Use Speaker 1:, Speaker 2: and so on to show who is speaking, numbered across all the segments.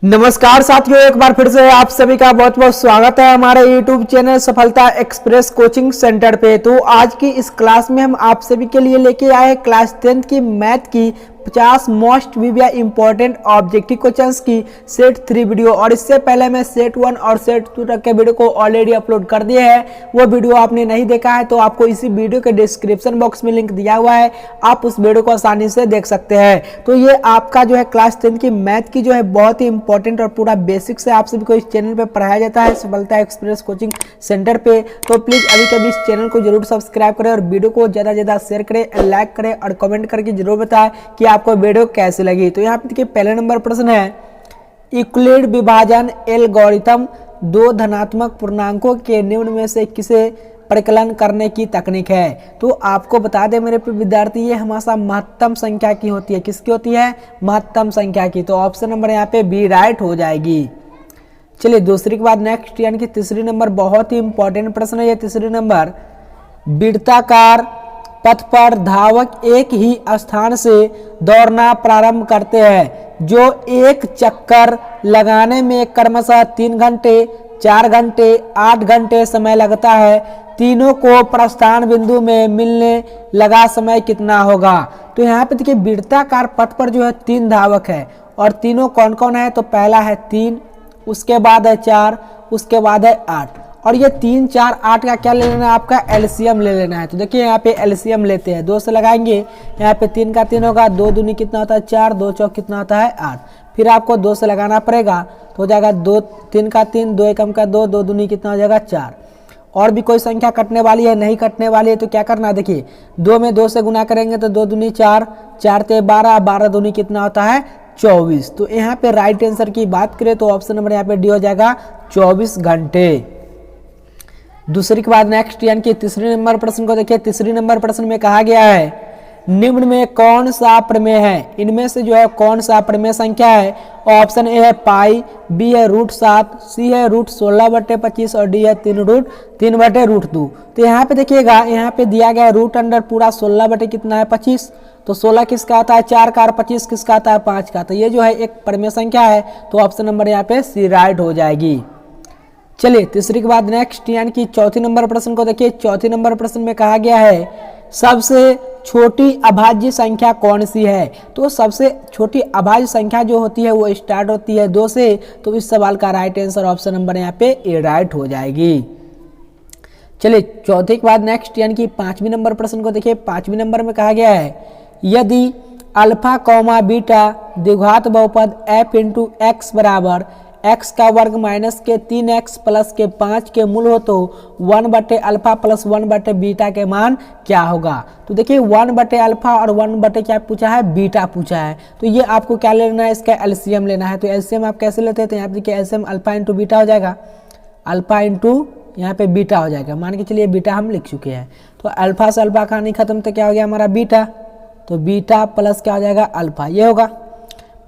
Speaker 1: नमस्कार साथियों, एक बार फिर से आप सभी का बहुत बहुत स्वागत है हमारे YouTube चैनल सफलता एक्सप्रेस कोचिंग सेंटर पे। तो आज की इस क्लास में हम आप सभी के लिए लेके आए क्लास 10th की मैथ की 50 most Viviya important objective questions की सेट 3 वीडियो। और इससे पहले मैं सेट 1 और सेट 2 तक के वीडियो को ऑलरेडी अपलोड कर दिए हैं। वो वीडियो आपने नहीं देखा है तो आपको इसी वीडियो के डिस्क्रिप्शन बॉक्स में लिंक दिया हुआ है, आप उस वीडियो को आसानी से देख सकते हैं। तो ये आपका जो है क्लास 10 की मैथ की जो है बहुत ही इंपॉर्टेंट और पूरा बेसिक से आप सभी को इस चैनल पे पढ़ाया जाता है सफलता एक्सप्रेस कोचिंग सेंटर पे। तो प्लीज अभी कभी इस चैनल को जरूर सब्सक्राइब करें और वीडियो को ज्यादा ज्यादा शेयर करें, लाइक करें और कमेंट करके जरूर बताएं कि आपको वीडियो कैसे लगी। तो यहाँ पे देखिए पहले नंबर प्रश्न है, यूक्लिड विभाजन एल्गोरिथम दो धनात्मक पूर्णांकों के निम्न में से किसे परिकलन करने की तकनीक है। तो आपको बता दें मेरे विद्यार्थी, ये हमेशा महत्तम संख्या की होती है। किसकी होती है? महत्तम संख्या की। तो ऑप्शन नंबर यहाँ पे बी राइट हो जाएगी। चलिए दूसरी के बाद नेक्स्ट यानी कि तीसरी नंबर बहुत ही इंपॉर्टेंट प्रश्न है ये तीसरी नंबर। वृत्ताकार पथ पर धावक एक ही स्थान से दौड़ना प्रारंभ करते हैं जो एक चक्कर लगाने में क्रमशः 3 घंटे 4 घंटे 8 घंटे समय लगता है। तीनों को प्रस्थान बिंदु में मिलने लगा समय कितना होगा। तो यहाँ पे देखिए वृत्ताकार पथ पर जो है 3 धावक है और तीनों कौन कौन है। तो पहला है 3, उसके बाद है 4, उसके बाद है 8। और ये 3, 4, 8 का क्या ले लेना है? आपका एलसीएम ले लेना है। तो देखिए यहाँ पे एलसीएम लेते हैं, 2 से लगाएंगे। यहाँ पे 3 का 3 होगा, 2 दूनी कितना होता है 4, 2 चौक कितना होता है 8। फिर आपको 2 से लगाना पड़ेगा तो हो जाएगा 2, 3 का 3, 2 एकम का 2, 2 दूनी कितना हो जाएगा 4। और भी कोई संख्या कटने वाली है? नहीं कटने वाली है। तो क्या करना है, देखिए 2 में 2 से गुना करेंगे तो 2 दूनी 4, 4 ते 12, 12 दूनी कितना होता है 24। तो यहाँ पे राइट आंसर की बात करें तो ऑप्शन नंबर यहाँ पे डी हो जाएगा 24 घंटे। दूसरी के बाद नेक्स्ट यानी कि तीसरे नंबर प्रश्न को देखिए। तीसरी नंबर प्रश्न में कहा गया है निम्न में कौन सा प्रमेय है, इनमें से जो है कौन सा प्रमेय संख्या है। ऑप्शन ए है पाई, बी है √7, सी है √16/25 और डी है 3√2। तो यहाँ पे देखिएगा, यहाँ पे दिया गया रूट अंडर पूरा 16 बटे कितना है 25। तो 16 किसका आता है 4 का और 25 किसका आता है 5 का। तो ये जो है एक प्रमेय संख्या है। तो ऑप्शन नंबर यहाँ पे सी राइट हो जाएगी। चलिए तीसरी के बाद नेक्स्ट यानी कि चौथी नंबर प्रश्न को देखिए। चौथी नंबर प्रश्न में कहा गया है सबसे छोटी अभाज्य संख्या कौन सी है। तो सबसे छोटी अभाज्य संख्या जो होती है वो स्टार्ट होती है 2 से। तो इस सवाल का राइट आंसर ऑप्शन नंबर यहाँ पे ए राइट हो जाएगी। चलिए चौथे के बाद नेक्स्ट यानी कि 5वीं नंबर प्रश्न को देखिए। 5वीं नंबर में कहा गया है यदि अल्फा कॉमा बीटा द्विघात बहुपद f इंटू एक्स बराबर x का वर्ग माइनस के 3x प्लस के 5 के मूल हो तो 1 बटे अल्फा प्लस 1 बटे बीटा के मान क्या होगा। तो देखिए 1 बटे अल्फा और 1 बटे क्या पूछा है, बीटा पूछा है। तो ये आपको क्या लेना है, इसका एलसीएम लेना है। तो एलसीएम आप कैसे लेते हैं, तो यहाँ पे देखिए एलसीएम अल्फा इंटू बीटा हो जाएगा, अल्फा इंटू यहाँ पे बीटा हो जाएगा। मान के चलिए बीटा हम लिख चुके हैं। तो अल्फा से अल्फा कहानी खत्म, तो क्या हो गया हमारा बीटा। तो बीटा प्लस क्या हो जाएगा अल्फा, ये होगा।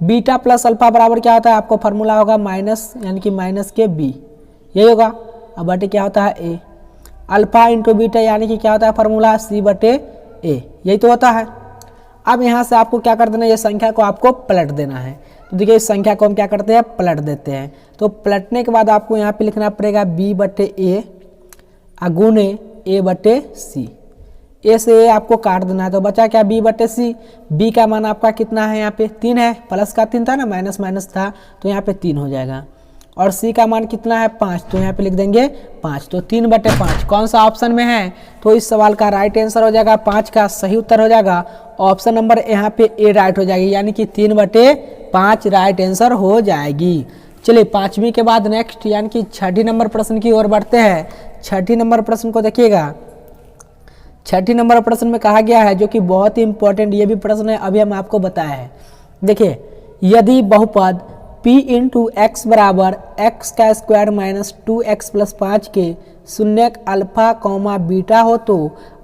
Speaker 1: बीटा प्लस अल्फा बराबर क्या होता है, आपको फार्मूला होगा माइनस यानी कि माइनस के बी, यही होगा। अब बटे क्या होता है ए, अल्फा इंटू बीटा यानी कि क्या होता है फार्मूला सी बटे ए, यही तो होता है। अब यहाँ से आपको क्या कर देना है, ये संख्या को आपको पलट देना है। तो देखिए इस संख्या को हम क्या करते हैं, पलट देते हैं। तो पलटने के बाद आपको यहाँ पे लिखना पड़ेगा बी बटे ए गुणे ए बटे सी। ए से ए आपको काट देना है तो बचा क्या बी बटे सी। बी का मान आपका कितना है, यहाँ पे 3 है, प्लस का 3 था ना, माइनस माइनस था तो यहाँ पे 3 हो जाएगा। और सी का मान कितना है 5, तो यहाँ पे लिख देंगे 5। तो 3 बटे 5 कौन सा ऑप्शन में है, तो इस सवाल का राइट आंसर हो जाएगा 5 का सही उत्तर हो जाएगा ऑप्शन नंबर यहाँ पे ए राइट हो जाएगी, यानी कि 3 बटे 5 राइट आंसर हो जाएगी। चलिए 5वीं के बाद नेक्स्ट यानी कि 6ठी नंबर प्रश्न की ओर बढ़ते हैं। 6ठी नंबर प्रश्न को देखिएगा। 6ठी नंबर प्रश्न में कहा गया है जो कि बहुत ही इंपॉर्टेंट ये भी प्रश्न है, अभी हम आपको बताया है। देखिए यदि बहुपद p इंटू एक्स बराबर एक्स का स्क्वायर माइनस 2x प्लस 5 के शून्यक अल्फा कॉमा बीटा हो तो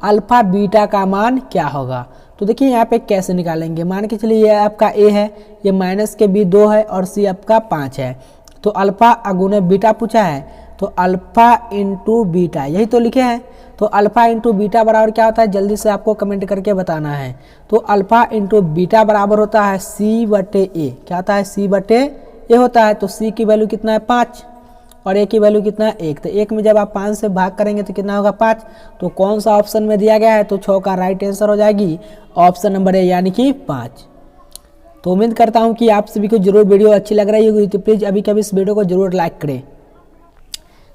Speaker 1: अल्फा बीटा का मान क्या होगा। तो देखिए यहाँ पे कैसे निकालेंगे, मान के चलिए ये आपका a है, ये माइनस के b 2 है और c आपका 5 है। तो अल्फा अगुणे बीटा पूछा है, तो अल्फा इंटू बीटा यही तो लिखे हैं। तो अल्फा इंटू बीटा बराबर क्या होता है, जल्दी से आपको कमेंट करके बताना है। तो अल्फा इंटू बीटा बराबर होता है सी बटे ए, क्या होता है सी बटे ये होता है, तो सी की वैल्यू कितना है 5 और ए की वैल्यू कितना है 1। तो 1 में जब आप 5 से भाग करेंगे तो कितना होगा 5। तो कौन सा ऑप्शन में दिया गया है, तो 6 का राइट आंसर हो जाएगी ऑप्शन नंबर ए यानी कि 5। तो उम्मीद करता हूं कि आप सभी को जरूर वीडियो अच्छी लग रही होगी, तो प्लीज़ अभी कभी इस वीडियो को जरूर लाइक करें।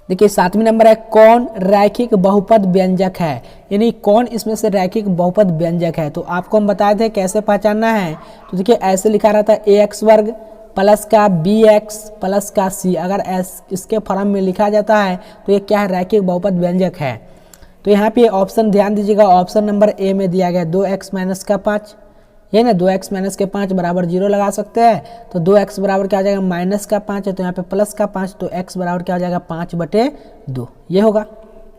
Speaker 1: देखिए 7वां नंबर है, कौन रैखिक बहुपद व्यंजक है, यानी कौन इसमें से रैखिक बहुपद व्यंजक है। तो आपको हम बताए थे कैसे पहचानना है। तो देखिए ऐसे लिखा रहता है ax वर्ग प्लस का bx प्लस का c, अगर इसके फॉर्म में लिखा जाता है तो ये क्या है, रैखिक बहुपद व्यंजक है। तो यहाँ पे ऑप्शन ध्यान दीजिएगा, ऑप्शन नंबर ए में दिया गया 2x माइनस का 5, ये ना 2x माइनस के 5 बराबर 0 लगा सकते हैं। तो 2x बराबर क्या हो जाएगा माइनस का 5 है, तो यहाँ पे प्लस का 5, तो x बराबर क्या हो जाएगा 5/2, ये होगा।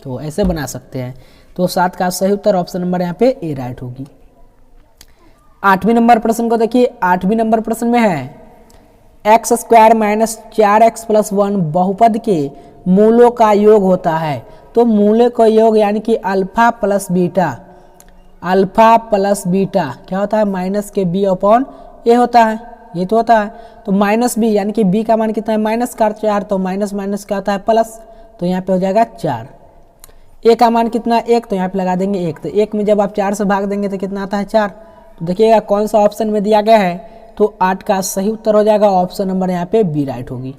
Speaker 1: तो ऐसे बना सकते हैं। तो 7 का सही उत्तर ऑप्शन नंबर यहाँ पे ए राइट होगी। 8वें नंबर प्रश्न को देखिए, 8वें नंबर प्रश्न में है x² माइनस 4x प्लस 1 बहुपद के मूलों का योग होता है। तो मूल्य का योग यानी कि alpha plus beta, alpha plus beta क्या होता है, माइनस के b अपॉन ए होता है, ये तो होता है। तो माइनस b यानी कि b का मान कितना है माइनस का 4, तो माइनस माइनस क्या होता है प्लस, तो यहाँ पे हो जाएगा 4। a का मान कितना 1, तो यहाँ पे लगा देंगे 1। तो 1 में जब आप 4 से भाग देंगे तो कितना आता है 4। तो देखिएगा कौन सा ऑप्शन में दिया गया है, तो 8 का सही उत्तर हो जाएगा ऑप्शन नंबर यहाँ पे बी राइट होगी।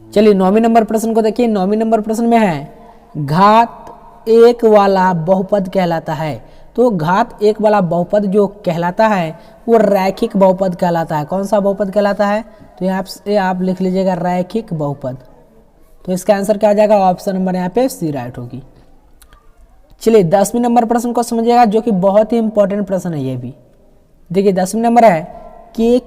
Speaker 1: चलिए 9वें नंबर प्रश्न को देखिए, 9वें नंबर प्रश्न में है घात 1 वाला बहुपद कहलाता है। तो घात 1 वाला बहुपद जो कहलाता है वो रैखिक बहुपद कहलाता है। कौन सा बहुपद कहलाता है, तो यहाँ से आप लिख लीजिएगा रैखिक बहुपद। तो इसका आंसर क्या आ जाएगा, ऑप्शन नंबर यहाँ पे सी राइट होगी। चलिए 10वें नंबर प्रश्न को समझिएगा, जो कि बहुत ही इंपॉर्टेंट प्रश्न है ये भी। देखिए 10वें नंबर है के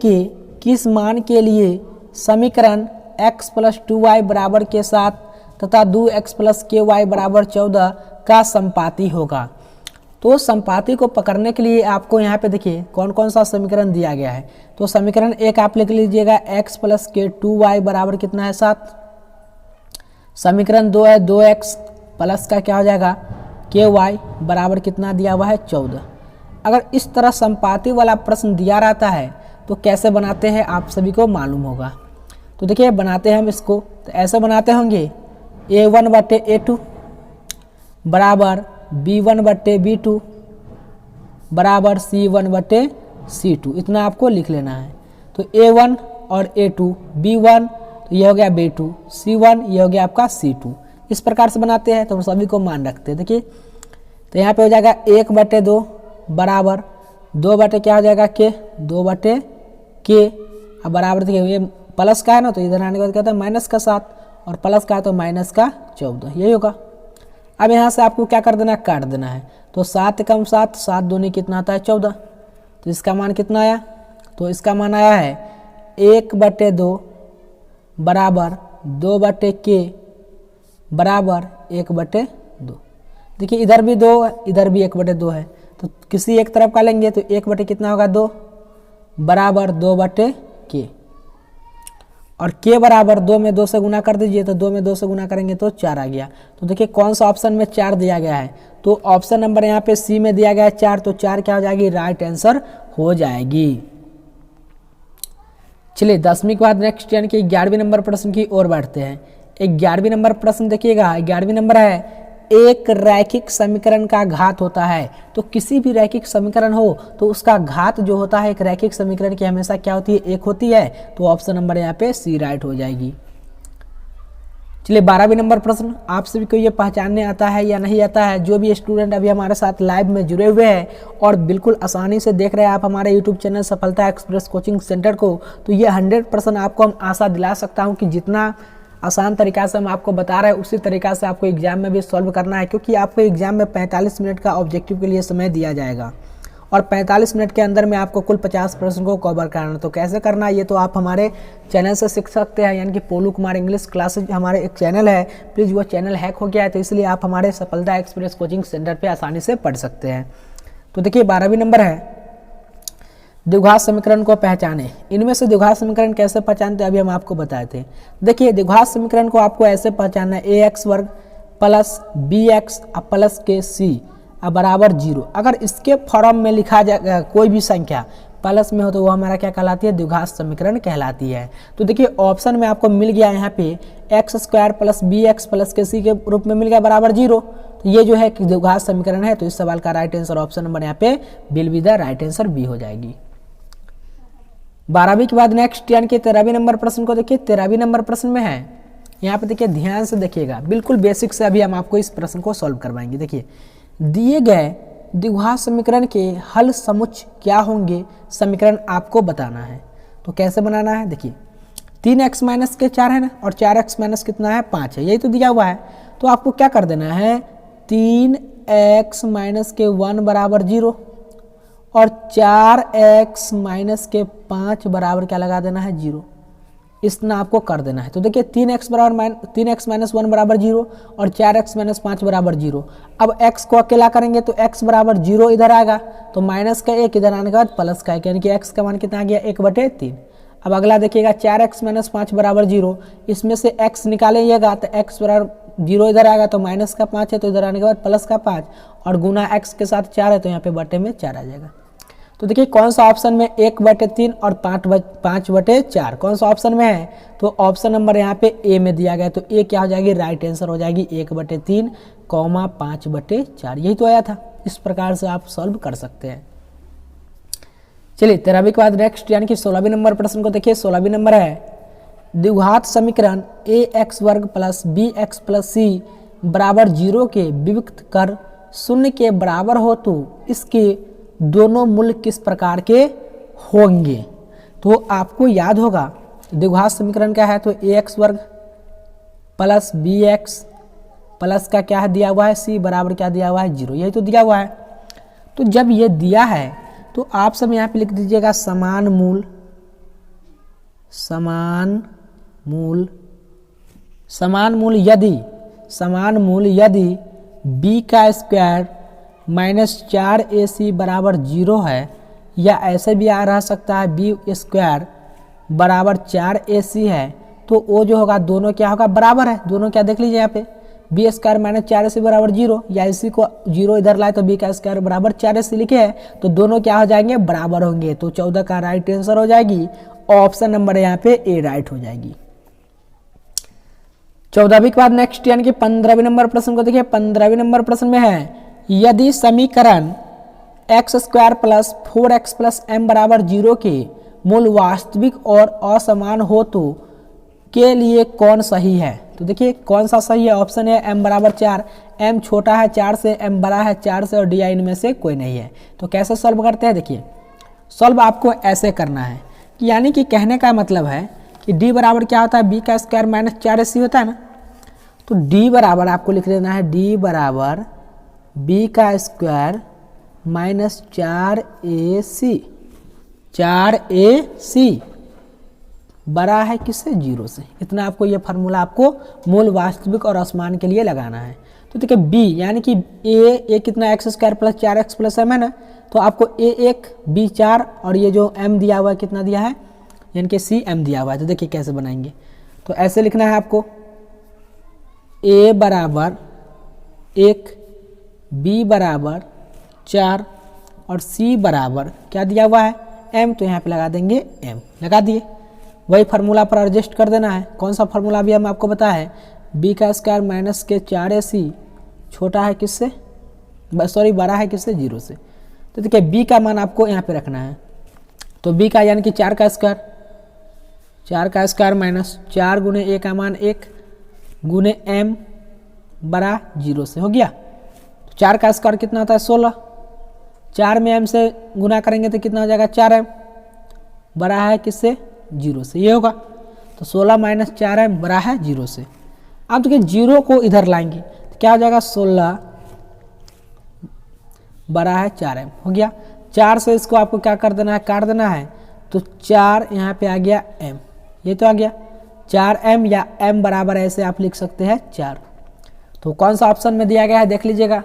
Speaker 1: किस मान के लिए समीकरण x प्लस 2y बराबर के 7 तथा 2x प्लस ky बराबर 14 का संपाती होगा। तो संपाती को पकड़ने के लिए आपको यहाँ पे देखिए कौन कौन सा समीकरण दिया गया है। तो समीकरण 1 आप लिख लीजिएगा x प्लस के 2y बराबर कितना है 7। समीकरण 2 है 2x प्लस का क्या हो जाएगा ky बराबर कितना दिया हुआ है 14। अगर इस तरह संपाती वाला प्रश्न दिया रहता है तो कैसे बनाते हैं आप सभी को मालूम होगा। तो देखिए बनाते हैं हम इसको, तो ऐसे बनाते होंगे a1/a2 बराबर b1/b2 बराबर c1/c2, इतना आपको लिख लेना है। तो a1 और a2 b1 तो ये हो गया b2, c1 ये हो गया आपका c2। इस प्रकार से बनाते हैं, तो हम सभी को मान रखते हैं। देखिए तो यहाँ पे हो जाएगा 1/2 बराबर 2 क्या हो जाएगा के 2/k, अब बराबर देखिए ये प्लस का है ना, तो इधर आने के बाद क्या होता है माइनस का 7 और प्लस का है तो माइनस का 14, यही होगा। अब यहाँ से आपको क्या कर देना है, काट देना है। तो 7 कम 7, 7 दूनी कितना आता है 14। तो इसका मान कितना आया, तो इसका मान आया है 1/2 बराबर 2/k बराबर 1/2। देखिए इधर भी 2 इधर भी 1/2 है, तो किसी एक तरफ का लेंगे तो 1 कितना होगा 2 बराबर 2/k, और k बराबर 2 में 2 से गुना कर दीजिए, तो 2 में 2 से गुना करेंगे तो 4 आ गया। तो देखिए कौन सा ऑप्शन में 4 दिया गया है, तो ऑप्शन नंबर यहाँ पे सी में दिया गया है 4, तो 4 क्या हो जाएगी राइट आंसर हो जाएगी। चलिए 10वीं के बाद नेक्स्ट यानी कि 11वें नंबर प्रश्न की ओर बढ़ते हैं। 11वें नंबर प्रश्न देखिएगा, 11वें नंबर है एक रैखिक समीकरण का घात होता है। तो किसी भी रैखिक समीकरण हो तो उसका घात जो होता है एक रैखिक समीकरण की हमेशा क्या होती है, 1 होती है। तो ऑप्शन नंबर यहाँ पे सी राइट हो जाएगी। चलिए 12वें नंबर प्रश्न, आप सभी को ये पहचानने आता है या नहीं आता है। जो भी स्टूडेंट अभी हमारे साथ लाइव में जुड़े हुए हैं और बिल्कुल आसानी से देख रहे हैं आप हमारे यूट्यूब चैनल सफलता एक्सप्रेस कोचिंग सेंटर को, तो ये 100% आपको हम आशा दिला सकता हूँ कि जितना आसान तरीका से हम आपको बता रहे हैं उसी तरीका से आपको एग्जाम में भी सॉल्व करना है, क्योंकि आपको एग्जाम में 45 मिनट का ऑब्जेक्टिव के लिए समय दिया जाएगा और 45 मिनट के अंदर में आपको कुल 50 प्रश्न को कवर करना। तो कैसे करना है ये तो आप हमारे चैनल से सीख सकते हैं, यानी कि पोलू कुमार इंग्लिश क्लासेज हमारे एक चैनल है। प्लीज़ वो चैनल हैक हो गया है, तो इसलिए आप हमारे सफलता एक्सप्रेस कोचिंग सेंटर पर आसानी से पढ़ सकते हैं। तो देखिए 12वीं नंबर है द्विघात समीकरण को पहचाने। इनमें से द्विघात समीकरण कैसे पहचानते हैं अभी हम आपको बताए थे। देखिए द्विघात समीकरण को आपको ऐसे पहचानना है, ax वर्ग प्लस bx प्लस के c बराबर 0। अगर इसके फॉर्म में लिखा जाए कोई भी संख्या प्लस में हो तो वो हमारा क्या कहलाती है, द्विघात समीकरण कहलाती है। तो देखिए ऑप्शन में आपको मिल गया यहाँ पे X square plus B X plus के सी के रूप में मिल गया बराबर 0। तो ये जो है कि द्विघात समीकरण है। तो इस सवाल का राइट आंसर ऑप्शन नंबर यहाँ पे will be the right answer B हो जाएगी। 12वीं के बाद नेक्स्ट यानी कि 13वीं नंबर प्रश्न को देखिए। 13वीं नंबर प्रश्न में है, यहाँ पे देखिए ध्यान से देखिएगा, बिल्कुल बेसिक से अभी हम आपको इस प्रश्न को सॉल्व करवाएंगे। देखिए दिए गए द्विघात समीकरण के हल समुच्चय क्या होंगे, समीकरण आपको बताना है। तो कैसे बनाना है, देखिए 3x माइनस के 4 है ना, और 4x माइनस कितना है 5 है, यही तो दिया हुआ है। तो आपको क्या कर देना है, 3x माइनस के 1 बराबर 0 और 4x माइनस के 5 बराबर क्या लगा देना है 0, इतना आपको कर देना है। तो देखिए 3x माइनस 1 बराबर 0 और 4x माइनस 5 बराबर 0। अब x को अकेला करेंगे तो x बराबर 0 इधर आएगा, तो माइनस का 1 इधर आने के बाद प्लस का 1, यानी कि x का मान कितना आ गया 1/3। अब अगला देखिएगा 4x माइनस 5 बराबर 0, इसमें से x निकालेंगे तो x बराबर 0 इधर आएगा, तो माइनस का 5 है तो इधर आने के बाद प्लस का 5 और गुना x के साथ 4 है तो यहाँ पे बटे में 4 आ जाएगा। तो देखिए कौन सा ऑप्शन में 1/3 और 5/4 कौन सा ऑप्शन में है, तो ऑप्शन नंबर यहाँ पे ए में दिया गया। तो ए क्या हो जाएगी, राइट आंसर हो जाएगी 1/3, 5/4, यही तो आया था। इस प्रकार से आप सॉल्व कर सकते हैं। चलिए 13वीं के बाद नेक्स्ट यानी कि 16वीं नंबर प्रश्न को देखिए। 16वीं नंबर है, द्विघात समीकरण ax वर्ग प्लस bx प्लस सी बराबर 0 के विभक्त कर 0 के बराबर हो तो इसके दोनों मूल्य किस प्रकार के होंगे। तो आपको याद होगा द्विघात समीकरण क्या है, तो ax वर्ग प्लस bx प्लस का क्या है दिया हुआ है c बराबर क्या दिया हुआ है 0, यही तो दिया हुआ है। तो जब ये दिया है तो आप सब यहाँ पे लिख दीजिएगा समान मूल यदि b का स्क्वायर माइनस 4ac बराबर 0 है, या ऐसे भी आ रह सकता है b स्क्वायर बराबर 4ac है, तो वो जो होगा दोनों क्या होगा बराबर है। दोनों क्या देख लीजिए यहाँ पे, बी स्क्वायर माइनस 4ac बराबर 0, या इसी को 0 इधर लाए तो b का स्क्वायर बराबर 4ac लिखे है, तो दोनों क्या हो जाएंगे बराबर होंगे। तो 14 का राइट आंसर हो जाएगी ऑप्शन नंबर यहाँ पे ए राइट हो जाएगी। 14वीं के बाद नेक्स्ट यानी कि 15वीं नंबर प्रश्न को देखिए। 15वीं नंबर प्रश्न में है, यदि समीकरण x square plus 4x plus m बराबर 0 के मूल वास्तविक और असमान हो तो के लिए कौन सही है। तो देखिए कौन सा सही है, ऑप्शन है m बराबर 4, m छोटा है 4 से, m बड़ा है 4 से और di इनमें से कोई नहीं है। तो कैसे सॉल्व करते हैं, देखिए सॉल्व आपको ऐसे करना है कि यानी कि कहने का मतलब है कि d बराबर क्या होता है, b का स्क्वायर माइनस 4ac होता है ना। तो d बराबर आपको लिख देना है, d बराबर b का स्क्वायर माइनस 4ac बड़ा है किससे 0 से। इतना आपको ये फार्मूला आपको मूल वास्तविक और असमान के लिए लगाना है। तो देखिए b यानी कि a कितना x square plus 4x plus m है ना, तो आपको a1 b4 और ये जो m दिया हुआ है कितना दिया है, यानी कि c m दिया हुआ है। तो देखिए कैसे बनाएंगे, तो ऐसे लिखना है आपको, a बराबर 1, b बराबर 4 और c बराबर क्या दिया हुआ है m, तो यहाँ पे लगा देंगे m, लगा दिए। वही फार्मूला पर एडजस्ट कर देना है। कौन सा फार्मूला भी हम आपको बताया है, b का स्क्वायर माइनस के 4ac छोटा है किससे, सॉरी बड़ा है किससे 0 से। तो देखिए b का मान आपको यहाँ पे रखना है। तो b का यानी कि 4 का स्क्वायर माइनस 4 गुने a का मान 1 गुने m बड़ा 0 से हो गया। तो 4 का स्क्वायर कितना होता है 16, 4 में m से गुना करेंगे तो कितना हो जाएगा 4m बड़ा है किससे 0 से, ये होगा। तो 16 माइनस 4m बड़ा है 0 से। अब देखिए 0 को इधर लाएंगे तो क्या हो जाएगा 16 बड़ा है 4m हो गया। 4 से इसको आपको क्या कर देना है, काट देना है। तो 4 यहाँ पे आ गया m, ये तो आ गया 4m, या m बराबर ऐसे आप लिख सकते हैं 4। तो कौन सा ऑप्शन में दिया गया है देख लीजिएगा।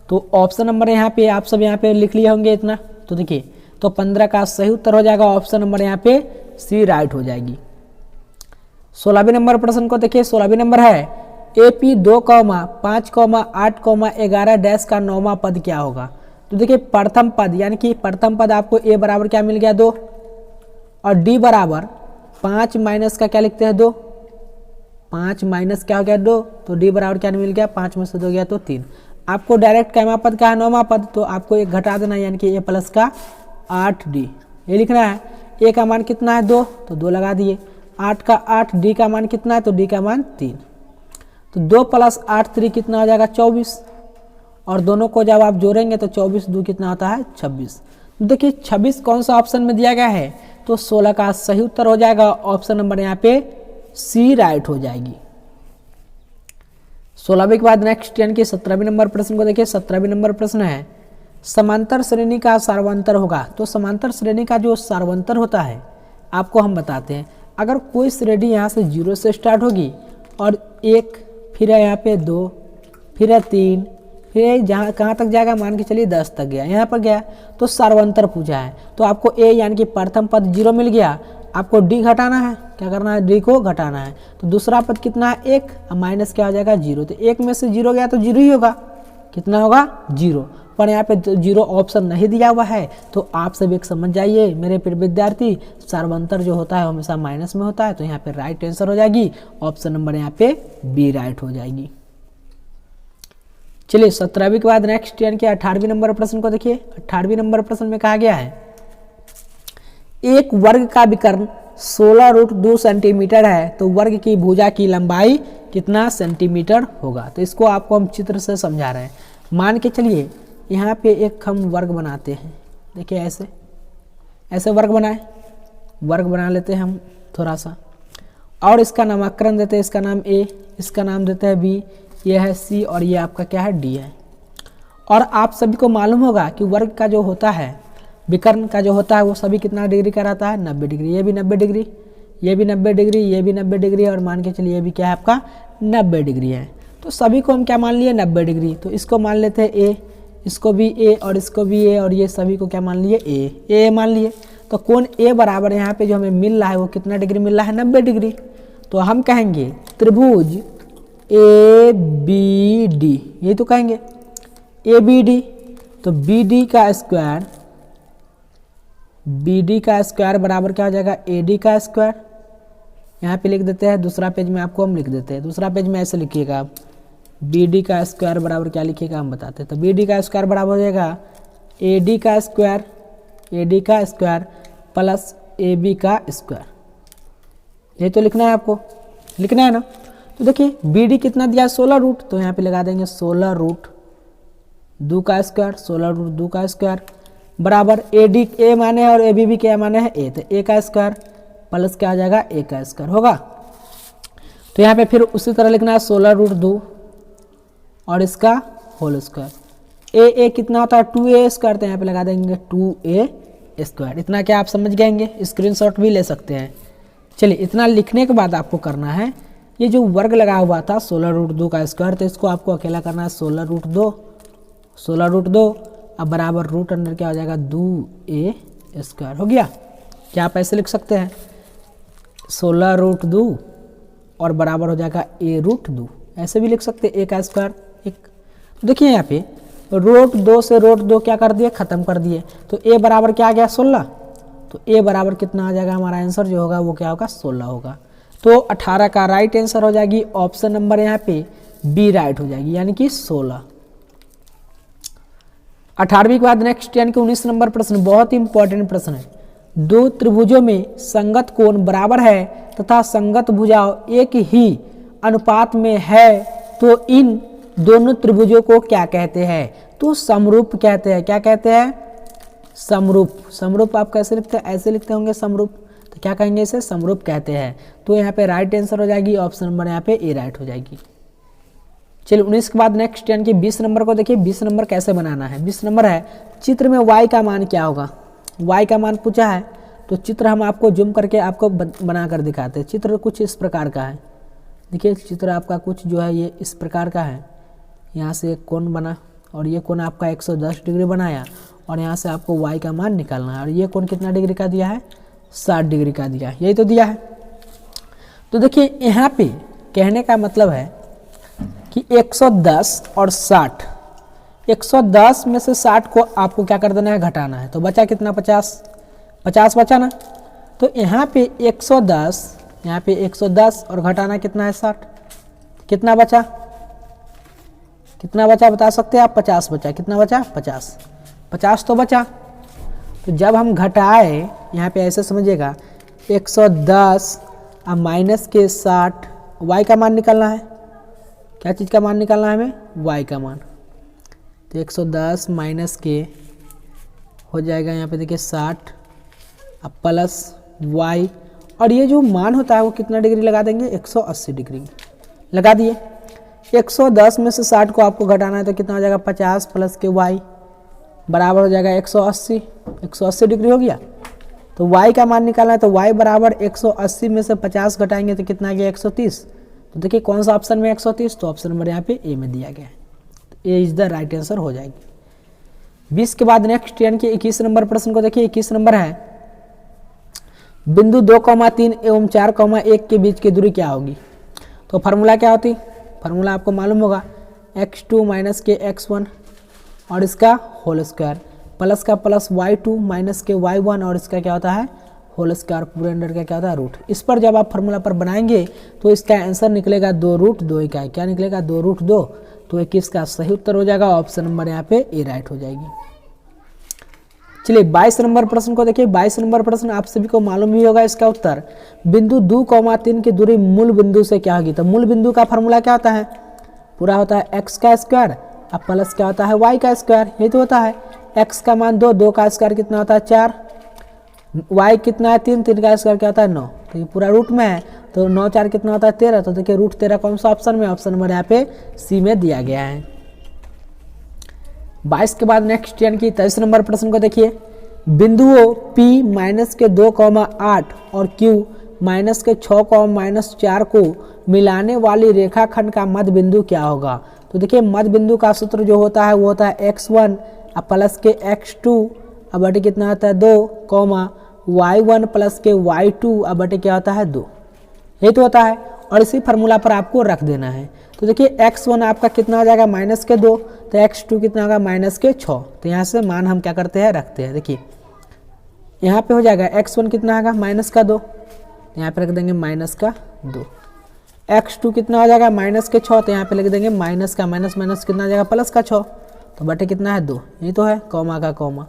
Speaker 1: तो ऑप्शन नंबर यहाँ पे आप सब यहाँ पे लिख लिए होंगे इतना। तो देखिए तो 15 का सही उत्तर हो जाएगा ऑप्शन नंबर यहाँ पे सी राइट हो जाएगी। 16वीं नंबर प्रश्न को देखिए। 16वीं नंबर है, AP 2, 5, 8, 11 डैश का 9वां पद क्या होगा। तो देखिए प्रथम पद यानी कि प्रथम पद आपको a बराबर क्या मिल गया 2 और d बराबर 5 माइनस का क्या लिखते हैं 2, 5 माइनस क्या हो गया 2, तो d बराबर क्या मिल गया 5 में से 2 गया तो 3। आपको डायरेक्ट कैमा पद का है 9वां पद, तो आपको एक घटा देना है यानी कि a प्लस का 8d ये लिखना है। a का मान कितना है 2, तो 2 लगा दिए, 8 का 8, d का मान कितना है तो d का मान 3, तो 2 प्लस 8 3 कितना हो जाएगा 24, और दोनों को जब आप जोड़ेंगे तो 24 2 कितना होता है 26। देखिए 26 कौन सा ऑप्शन में दिया गया है, तो 16 का सही उत्तर हो जाएगा ऑप्शन नंबर यहाँ पे सी राइट हो जाएगी। 16वीं के बाद नेक्स्ट यानी कि 17वीं नंबर प्रश्न को देखिए। 17वीं नंबर प्रश्न है समांतर श्रेणी का सार्वंतर होगा। तो समांतर श्रेणी का जो सार्वंतर होता है आपको हम बताते हैं। अगर कोई श्रेणी यहाँ से 0 से स्टार्ट होगी और 1 फिर है यहाँ पे 2 फिर है 3 फिर जहाँ कहाँ तक जाएगा मान के चलिए 10 तक गया, यहाँ पर गया तो सार्वंतर पूछा है। तो आपको a यानी कि प्रथम पद 0 मिल गया, आपको d घटाना है, क्या करना है d को घटाना है। तो दूसरा पद कितना है 1 और माइनस क्या हो जाएगा 0, तो 1 में से 0 गया तो 0 ही होगा, कितना होगा 0। पर यहाँ पे 0 ऑप्शन नहीं दिया हुआ है, तो आप सब एक समझ जाइए मेरे प्रिय विद्यार्थी, सार्वंतर जो होता है हमेशा माइनस में होता है, तो यहाँ पे राइट आंसर हो जाएगी ऑप्शन नंबर यहाँ पे बी राइट हो जाएगी। चलिए 17वीं के बाद नेक्स्ट यानी कि 18वीं नंबर प्रश्न को देखिए। 18वीं नंबर प्रश्न में कहा गया है एक वर्ग का विकर्ण 16√2 सेंटीमीटर है, तो वर्ग की भुजा की लंबाई कितना सेंटीमीटर होगा। तो इसको आपको हम चित्र से समझा रहे हैं। मान के चलिए यहाँ पे एक हम वर्ग बनाते हैं, देखिए ऐसे ऐसे वर्ग बनाए, वर्ग बना लेते हैं हम थोड़ा सा, और इसका नामकरण देते हैं, इसका नाम a, इसका नाम देते हैं b, ये है c और ये आपका क्या है d है। और आप सभी को मालूम होगा कि वर्ग का जो होता है विकर्ण का जो होता है वो सभी कितना डिग्री का रहता है 90 डिग्री, ये भी 90 डिग्री, ये भी 90 डिग्री, ये भी 90 डिग्री, और मान के चलिए ये भी क्या है आपका 90 डिग्री है। तो सभी को हम क्या मान लिए 90 डिग्री, तो इसको मान लेते हैं a, इसको भी a और इसको भी a, और ये सभी को क्या मान लिए a मान लिए। तो कोण a बराबर यहाँ पे जो हमें मिल रहा है वो कितना डिग्री मिल रहा है 90 डिग्री। तो हम कहेंगे त्रिभुज ए बी डी, यही तो कहेंगे ए बी डी, तो बी डी का स्क्वायर बराबर क्या हो जाएगा ए डी का स्क्वायर। यहाँ पे लिख देते हैं, दूसरा पेज में आपको हम लिख देते हैं, दूसरा पेज में ऐसे लिखिएगा आप बी डी का स्क्वायर बराबर क्या लिखिएगा हम बताते हैं। तो बी डी का स्क्वायर बराबर हो जाएगा ए डी का स्क्वायर प्लस ए बी का स्क्वायर, ये तो लिखना है आपको, लिखना है ना। तो देखिए बी डी कितना दिया है 16√, तो यहाँ पे लगा देंगे 16√2 का स्क्वायर, 16√2 का स्क्वायर बराबर ए डी ए माने है और ए बी भी क्या माने है ए, तो ए का स्क्वायर प्लस क्या आ जाएगा ए का स्क्वायर होगा। तो यहाँ पे फिर उसी तरह लिखना है 16√2 और इसका होल स्क्वायर, ए कितना होता है 2a स्क्वायर, तो यहाँ पे लगा देंगे 2a स्क्वायर। इतना क्या आप समझ गएंगे, स्क्रीनशॉट भी ले सकते हैं। चलिए इतना लिखने के बाद आपको करना है, ये जो वर्ग लगा हुआ था 16√2 का स्क्वायर, तो इसको आपको अकेला करना है 16√2 अब बराबर रूट अंडर क्या हो जाएगा 2a स्क्वायर हो गया। क्या आप ऐसे लिख सकते हैं 16√2 और बराबर हो जाएगा a√2, ऐसे भी लिख सकते हैं a का स्क्वायर एक। देखिए यहाँ पे √2 से √2 क्या कर दिए खत्म कर दिए, तो a बराबर क्या आ गया 16, तो a बराबर कितना आ जाएगा हमारा आंसर जो होगा वो क्या होगा 16 होगा। तो 18 का राइट आंसर हो जाएगी ऑप्शन नंबर यहाँ पे बी राइट हो जाएगी यानी कि 16। 18वीं के बाद नेक्स्ट यानी कि 19 नंबर प्रश्न बहुत ही इंपॉर्टेंट प्रश्न है। दो त्रिभुजों में संगत कोण बराबर है तथा संगत भुजा एक ही अनुपात में है, तो इन दोनों त्रिभुजों को क्या कहते हैं, तो समरूप कहते हैं। क्या कहते हैं समरूप। समरूप आप कैसे लिखते हैं, ऐसे लिखते होंगे समरूप, तो क्या कहेंगे इसे समरूप कहते हैं। तो यहाँ पे राइट आंसर हो जाएगी ऑप्शन नंबर यहाँ पे ए राइट हो जाएगी। चलिए 19 के बाद नेक्स्ट यानी कि 20 नंबर को देखिए। 20 नंबर कैसे बनाना है, 20 नंबर है चित्र में y का मान क्या होगा, y का मान पूछा है। तो चित्र हम आपको जूम करके आपको बना कर दिखाते हैं। चित्र कुछ इस प्रकार का है, देखिए चित्र आपका कुछ जो है ये इस प्रकार का है। यहाँ से एक कोण बना और ये कोण आपका 110 डिग्री बनाया और यहाँ से आपको y का मान निकालना है, और ये कोण कितना डिग्री का दिया है 60 डिग्री का दिया है, यही तो दिया है। तो देखिए यहाँ पे कहने का मतलब है कि 110 और 60 110 में से 60 को आपको क्या कर देना है, घटाना है। तो बचा कितना, 50 बचा ना। तो यहाँ पे 110, यहाँ पे 110 और घटाना कितना है, 60। कितना बचा, कितना बचा बता सकते हैं आप, 50 बचा। कितना बचा, 50 तो बचा। तो जब हम घटाए, यहाँ पे ऐसे समझिएगा, 110 अब माइनस के 60, y का मान निकालना है। क्या चीज़ का मान निकालना है हमें, y का मान। तो 110 माइनस के हो जाएगा यहाँ पे देखिए 60, अब प्लस y, और ये जो मान होता है वो कितना डिग्री लगा देंगे, 180 डिग्री लगा दिए। 110 में से 60 को आपको घटाना है तो कितना हो जाएगा, 50 प्लस के y बराबर हो जाएगा 180 डिग्री हो गया। तो y का मान निकालना है तो y बराबर 180 में से 50 घटाएंगे तो कितना आ गया, 130। तो देखिए कौन सा ऑप्शन में 130, तो ऑप्शन नंबर यहाँ पे ए में दिया गया है। तो ए इज द राइट आंसर हो जाएगी। 20 के बाद नेक्स्ट यानी कि 21 नंबर प्रश्न को देखिए। 21 नंबर है, बिंदु 2,3 एवं 4,1 के बीच की दूरी क्या होगी। तो फार्मूला क्या होती, फार्मूला आपको मालूम होगा, x2 माइनस के x1 और इसका होल स्क्वायर प्लस का प्लस y2 माइनस के y1 और इसका क्या होता है, होल स्क्वायर पूरे अंडर का क्या होता है, रूट। इस पर जब आप फार्मूला पर बनाएंगे तो इसका आंसर निकलेगा 2√2 का। क्या निकलेगा, 2√2। तो 21 का सही उत्तर हो जाएगा, ऑप्शन नंबर यहाँ पे ए राइट हो जाएगी। चलिए 22 नंबर प्रश्न को देखिए। 22 नंबर प्रश्न आप सभी को मालूम ही होगा इसका उत्तर। बिंदु 2,3 की दूरी मूल बिंदु से क्या होगी। तो मूल बिंदु का फार्मूला क्या होता है, पूरा होता है x का स्क्वायर अब प्लस क्या होता है, y का स्क्वायर। ये तो होता है x का मान 2, 2 का स्क्वायर कितना होता है 4, y कितना है 3, 3 का स्क्वायर क्या होता है 9। तो ये पूरा रूट में है, तो 9 4 कितना होता है 13। तो देखिए √13 कौन सा ऑप्शन में, ऑप्शन नंबर यहाँ पे सी में दिया गया है। 22 के बाद नेक्स्ट यानी कि 23 नंबर प्रश्न को देखिए। बिंदुओं P माइनस के 2,8 और Q माइनस के 6,-4 को मिलाने वाली रेखाखंड का मध्य बिंदु क्या होगा। तो देखिए मध्य बिंदु का सूत्र जो होता है वो होता है x1 अब प्लस के x2 अब बटे कितना होता है 2, y1 प्लस के y2 अब बटे क्या होता है 2। ये तो होता है और इसी फार्मूला पर आपको रख देना है। तो देखिए x1 आपका कितना हो जाएगा, माइनस के 2, तो x2 कितना होगा, माइनस के 6। तो यहाँ से मान हम क्या करते हैं, रखते हैं। देखिए यहाँ पे हो जाएगा x1 कितना होगा, माइनस का 2, यहाँ पे रख देंगे माइनस का 2। x2 कितना हो जाएगा, माइनस के 6, तो यहाँ पे लिख देंगे माइनस का माइनस माइनस कितना हो जाएगा, प्लस का 6, तो बटे कितना है 2। ये तो है कॉमा का कॉमा।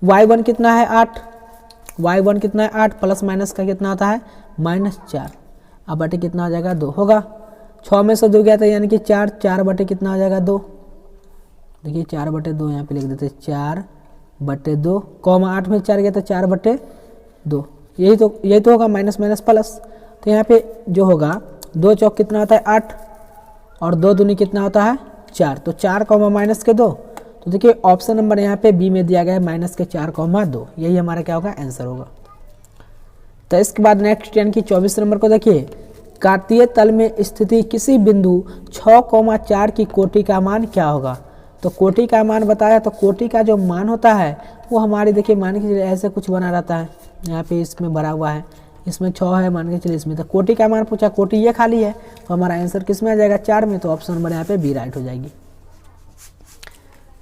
Speaker 1: y1 कितना है 8, y1 कितना है 8 प्लस माइनस का कितना होता है -4 अब बटे कितना हो जाएगा 2 होगा। 6 में से 2 गया था यानी कि 4, 4 बटे कितना हो जाएगा 2। देखिए 4 बटे 2 यहाँ पे लिख देते 4 बटे 2 कॉमा 8 में 4 गया था 4 बटे 2। यही तो होगा माइनस माइनस प्लस। तो यहाँ पे जो होगा 2 चौक कितना होता है 8 और 2 दूनी कितना होता है 4, तो 4 कॉमा माइनस के 2। तो देखिए ऑप्शन नंबर यहाँ पे बी में दिया गया है माइनस के 4 कॉमा 2। यही हमारा क्या होगा, आंसर होगा। तो इसके बाद नेक्स्ट यानी कि 24 नंबर को देखिए। कार्तीय तल में स्थिति किसी बिंदु 6,4 की कोटि का मान क्या होगा। तो कोटि का मान बताया, तो कोटि का जो मान होता है वो हमारी देखिए मान के चलिए ऐसे कुछ बना रहता है, यहाँ पे इसमें भरा हुआ है, इसमें 6 है मान के चलिए इसमें। तो कोटि का मान पूछा, कोटि ये खाली है, तो हमारा आंसर किस में आ जाएगा 4 में। तो ऑप्शन नंबर यहाँ पे बी राइट हो जाएगी।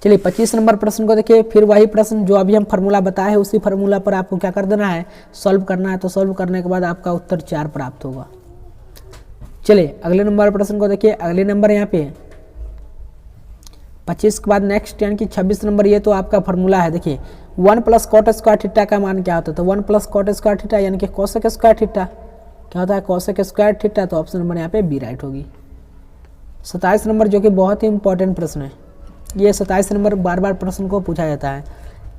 Speaker 1: चलिए 25 नंबर प्रश्न को देखिए। फिर वही प्रश्न जो अभी हम फार्मूला बताए हैं उसी फार्मूला पर आपको क्या कर देना है, सॉल्व करना है। तो सॉल्व करने के बाद आपका उत्तर 4 प्राप्त होगा। चलिए अगले नंबर प्रश्न को देखिए। अगले नंबर यहाँ पे 25 के बाद नेक्स्ट यानी कि 26 नंबर, ये तो आपका फार्मूला है। देखिए 1 प्लस कॉट स्क्वायर थीटा का मान क्या होता है। तो 1 प्लस कॉट स्क्वायर थीटा यानी कि कोसेक स्क्वायर थीटा क्या होता है, कोसेक स्क्वायर थीटा। तो ऑप्शन नंबर यहाँ पे बी राइट होगी। 27 नंबर जो कि बहुत ही इंपॉर्टेंट प्रश्न है, ये 27 नंबर बार बार प्रश्न को पूछा जाता है।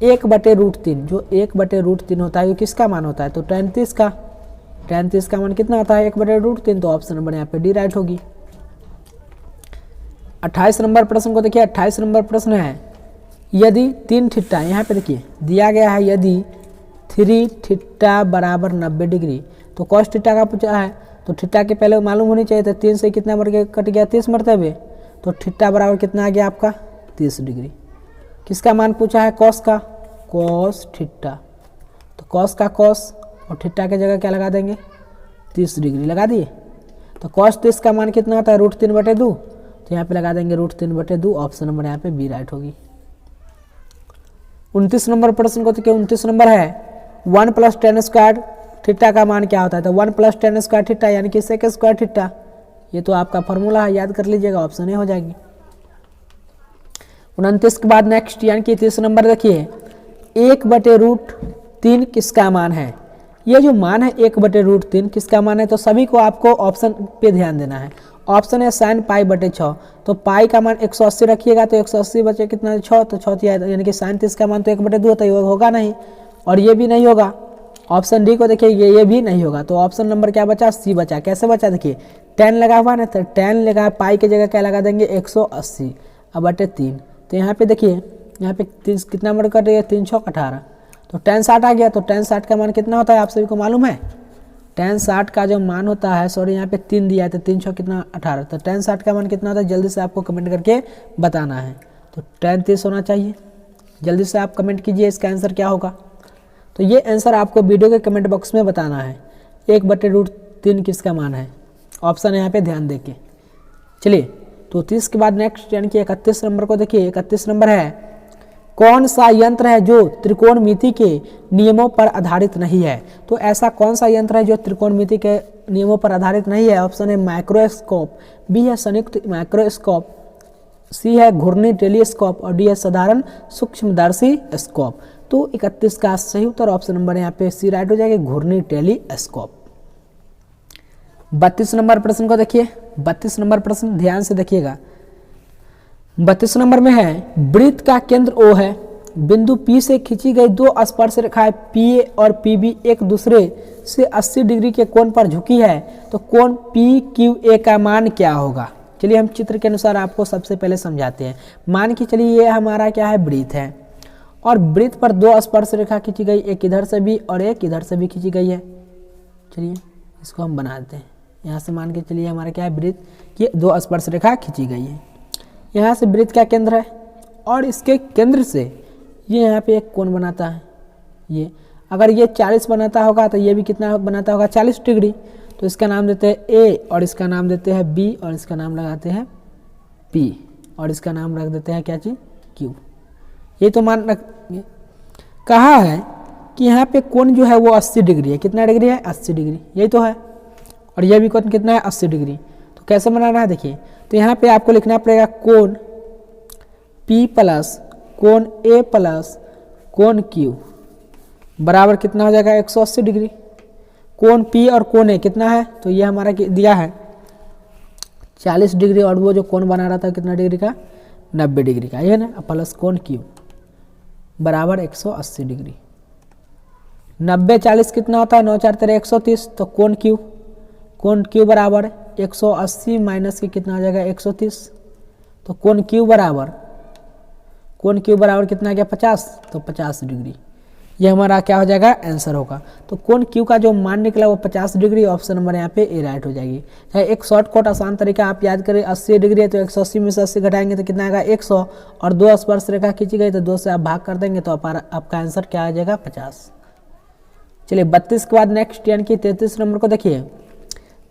Speaker 1: 1/√3 जो 1/√3 होता है ये किसका मान होता है। तो tan 30 का मान कितना होता है 1/√3। तो ऑप्शन नंबर यहाँ पे डी राइट होगी। 28 नंबर प्रश्न को देखिए। 28 नंबर प्रश्न है, यदि 3 थीटा, यहाँ पे देखिए दिया गया है यदि 3 थीटा बराबर 90 डिग्री, तो cos थीटा का पूछा है। तो थीटा के पहले मालूम होनी चाहिए था, 3 से कितना मर कट गया 30 मरतबे, तो थीटा बराबर कितना आ गया आपका 30 डिग्री। किसका मान पूछा है, cos का, cos थीटा। तो cos का cos और थीटा की जगह क्या लगा देंगे 30 डिग्री लगा दिए। तो cos 30 का मान कितना होता है √3/2। तो तो यहाँ पे लगा देंगे √3/2, ऑप्शन नंबर यहाँ पे बी राइट होगी। 29 नंबर प्रश्न को देखिए। 29 नंबर है 1 + tan² थीटा का मान क्या होता है। तो 1 + tan² थीटा यानी कि sec² थीटा, ये तो आपका फॉर्मूला है, याद कर लीजिएगा, ऑप्शन ए हो जाएगी। 29 के बाद नेक्स्ट यानी कि 30 नंबर देखिए 1/√3 किसका मान है। ये जो मान है 1/√3 किसका मान है, तो सभी को आपको ऑप्शन पे ध्यान देना है। ऑप्शन है sin π/6, तो पाई का मान 180 रखिएगा, तो 180 बचे कितना 6, तो 6 यानी कि sin 30 का मान तो 1/2 होता है, होगा नहीं, और ये भी नहीं होगा। ऑप्शन डी को देखिए ये भी नहीं होगा, तो ऑप्शन नंबर क्या बचा, सी बचा। कैसे बचा देखिए, tan लगा हुआ ना, तो tan लगा, पाई की जगह क्या लगा देंगे 180 अब बटे 3। तो यहाँ पे देखिए यहाँ पे 3 कितना नंबर कर रही है, 3 6 18, तो tan 60 आ गया। तो tan 60 का मान कितना होता है आप सभी को मालूम है। tan 60 का जो मान होता है, सॉरी यहाँ पे 3 दिया है, तो 3 6 कितना 18, तो tan 60 का मान कितना होता है जल्दी से आपको कमेंट करके बताना है। तो tan 30 होना चाहिए, जल्दी से आप कमेंट कीजिए इसका आंसर क्या होगा। तो ये आंसर आपको वीडियो के कमेंट बॉक्स में बताना है। 1/√3 किसका मान है, ऑप्शन यहाँ पे ध्यान देके। चलिए तो 30 के बाद नेक्स्ट यानी कि 31 नंबर को देखिए। 31 नंबर है कौन सा यंत्र है जो त्रिकोणमिति के नियमों पर आधारित नहीं है। तो ऐसा कौन सा यंत्र है जो त्रिकोणमिति के नियमों पर आधारित नहीं है। ऑप्शन है माइक्रोस्कोप, बी है संयुक्त माइक्रोस्कोप, सी है घूर्णी टेलीस्कोप और डी है साधारण सूक्ष्मदर्शी स्कोप। तो 31 का सही उत्तर ऑप्शन नंबर यहाँ पे सी राइट हो जाएगा, घूर्णी टेलीस्कोप। 32 नंबर प्रश्न को देखिए। 32 नंबर प्रश्न ध्यान से देखिएगा। 32 नंबर में है वृत्त का केंद्र O है, बिंदु P से खींची गई 2 स्पर्श रेखाएं PA और PB एक दूसरे से 80 डिग्री के कोण पर झुकी है, तो कोण PQA का मान क्या होगा। चलिए हम चित्र के अनुसार आपको सबसे पहले समझाते हैं। मान के चलिए ये हमारा क्या है, वृत्त है, और वृत्त पर 2 स्पर्श रेखा खींची गई, एक इधर से भी और एक इधर से भी खींची गई है। चलिए इसको हम बनाते हैं। यहाँ से मान के चलिए हमारा क्या है, वृत्त ये 2 स्पर्श रेखा खींची गई है। यहाँ से वृत्त का केंद्र है और इसके केंद्र से ये यहाँ पे एक कोण बनाता है। ये अगर ये 40 बनाता होगा तो ये भी कितना बनाता होगा, 40 डिग्री। तो इसका नाम देते हैं ए और इसका नाम देते हैं बी और इसका नाम लगाते हैं पी और इसका नाम रख देते हैं क्या चीज, क्यू। ये तो मान रख कहा है कि यहाँ पे कोण जो है वो 80 डिग्री है। कितना डिग्री है, 80 डिग्री, यही तो है। और ये भी कोण कितना है, 80 डिग्री। तो कैसे बनाना है देखिए, तो यहाँ पे आपको लिखना पड़ेगा कोण P प्लस कोण A प्लस कोण Q बराबर कितना हो जाएगा, 180 डिग्री। कोण P और कोण A कितना है, तो ये हमारा दिया है 40 डिग्री और वो जो कोण बना रहा था कितना डिग्री का, 90 डिग्री का, ये ना, प्लस कोण Q बराबर 180 डिग्री। 90 40 कितना होता है, 9 4 13 130, तो कोण Q बराबर 180 माइनस के कितना हो जाएगा 130, तो कोण Q बराबर कितना आ गया 50, तो 50 डिग्री। ये हमारा क्या हो जाएगा, आंसर होगा। तो कोण Q का जो मान निकला वो 50 डिग्री, ऑप्शन नंबर यहाँ पे ए राइट हो जाएगी। चाहे एक शॉर्टकट आसान तरीका आप याद करें, 80 डिग्री है तो 180 में से 80 घटाएंगे तो कितना आएगा 100, और 2 स्पर्श रेखा खींची गई तो 2 से आप भाग कर देंगे तो आपका आंसर क्या आ जाएगा 50। चलिए 32 के बाद नेक्स्ट यानी कि 33 नंबर को देखिए।